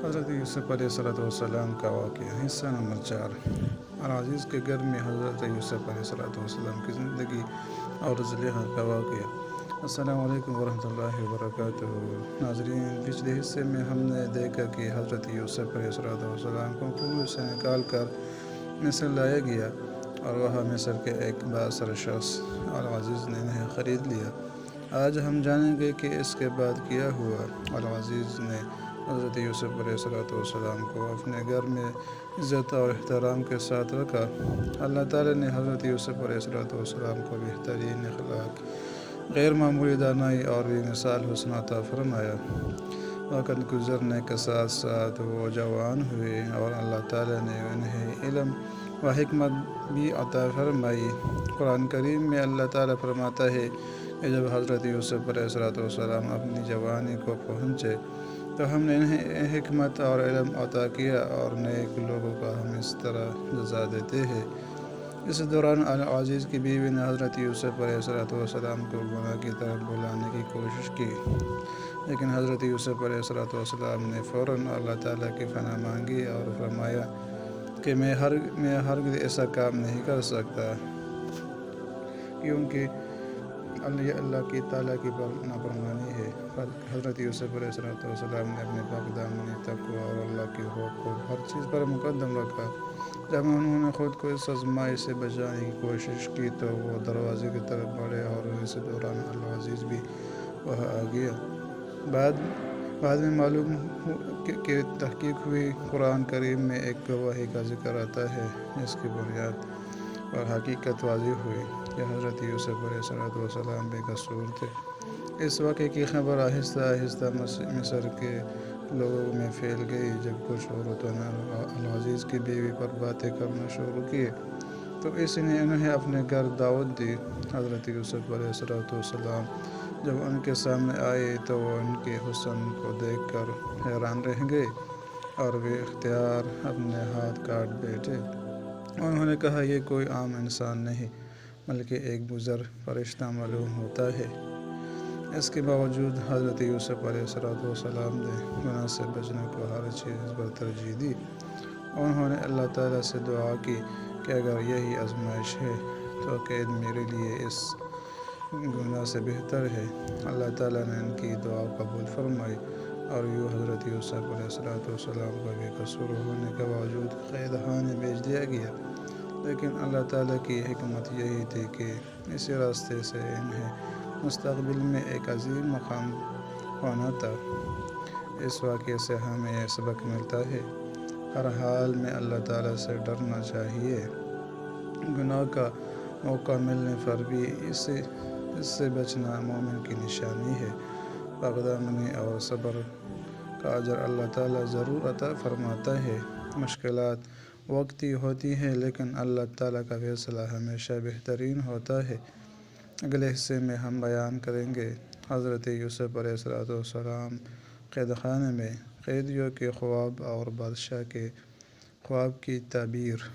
حضرت یوسف علیہ السلام کا واقعہ حصہ نمبر 4 العزیز کے گھر میں حضرت یوسف علیہ السلام کی زندگی اور زلیخا کا واقعہ۔ السلام علیکم ورحمۃ اللہ وبرکاتہ۔ ناظرین، پچھلے حصے میں ہم نے دیکھا کہ حضرت یوسف علیہ السلام کو کنویں سے نکال کر مصر لایا گیا اور وہاں مصر کے ایک بااثر شخص العزیز نے انہیں خرید لیا۔ آج ہم جانیں گے کہ اس کے بعد کیا ہوا۔ العزیز نے حضرت یوسف علیہ السلام کو اپنے گھر میں عزت اور احترام کے ساتھ رکھا۔ اللہ تعالیٰ نے حضرت یوسف علیہ السلام کو بہترین اخلاق، غیر معمولی دانائی اور بے مثال حسن عطا فرمایا۔ وقت گزرنے کے ساتھ ساتھ وہ جوان ہوئے اور اللہ تعالیٰ نے انہیں علم و حکمت بھی عطا فرمائی۔ قرآن کریم میں اللہ تعالیٰ فرماتا ہے کہ جب حضرت یوسف علیہ السلام اپنی جوانی کو پہنچے تو ہم نے انہیں حکمت اور علم عطا کیا، اور نیک لوگوں کا ہم اس طرح جزا دیتے ہیں۔ اس دوران العزیز کی بیوی نے حضرت یوسف علیہ السلام کو گناہ کی طرف بلانے کی کوشش کی، لیکن حضرت یوسف علیہ السلام نے فوراً اللہ تعالیٰ کی پناہ مانگی اور فرمایا کہ میں ہرگز ایسا کام نہیں کر سکتا، کیونکہ اللہ کی تعالیٰ کی نافرمانی ہے۔ حضرت یوسف علیہ السلام نے اپنے پاک دامنی، تقوی اور اللہ کی خوف کو ہر چیز پر مقدم رکھا۔ جب انہوں نے خود کو اس آزمائش سے بچانے کی کوشش کی تو وہ دروازے کی طرف بڑھے اور اس دوران العزیز بھی وہاں آ گیا۔ بعد میں معلوم کہ تحقیق ہوئی۔ قرآن کریم میں ایک گواہی کا ذکر آتا ہے جس کی بنیاد پر حقیقت واضح ہوئی کہ حضرت یوسف علیہ السلام بے قصور تھے۔ اس واقعے کی خبر آہستہ آہستہ مصر کے لوگوں میں پھیل گئی۔ جب کچھ عورتوں نے العزیز کی بیوی پر باتیں کرنا شروع کی تو اس نے انہیں اپنے گھر دعوت دی۔ حضرت یوسف علیہ السلام جب ان کے سامنے آئے تو وہ ان کے حسن کو دیکھ کر حیران رہ گئے اور بے اختیار اپنے ہاتھ کاٹ بیٹھے۔ انہوں نے کہا، یہ کوئی عام انسان نہیں بلکہ ایک بزرگ فرشتہ معلوم ہوتا ہے۔ اس کے باوجود حضرت یوسف علیہ السلام نے گناہ سے بچنے کو ہر چیز پر ترجیح دی۔ انہوں نے اللہ تعالیٰ سے دعا کی کہ اگر یہی آزمائش ہے تو قید میرے لیے اس گناہ سے بہتر ہے۔ اللہ تعالیٰ نے ان کی دعا قبول فرمائی اور یوں حضرت یوسف علیہ السلام کو بے قصور ہونے کے باوجود قید خانے بھیج دیا گیا۔ لیکن اللہ تعالیٰ کی حکمت یہی تھی کہ اسی راستے سے انہیں مستقبل میں ایک عظیم مقام پانا تھا۔ اس واقعے سے ہمیں یہ سبق ملتا ہے، ہر حال میں اللہ تعالیٰ سے ڈرنا چاہیے۔ گناہ کا موقع ملنے پر بھی اس سے بچنا مومن کی نشانی ہے۔ پاک دامنی اور صبر کا اجر اللہ تعالیٰ ضرور عطا فرماتا ہے۔ مشکلات وقتی ہوتی ہیں لیکن اللہ تعالیٰ کا فیصلہ ہمیشہ بہترین ہوتا ہے۔ اگلے حصے میں ہم بیان کریں گے حضرت یوسف علیہ السلام قید خانے میں، قیدیوں کے خواب اور بادشاہ کے خواب کی تعبیر۔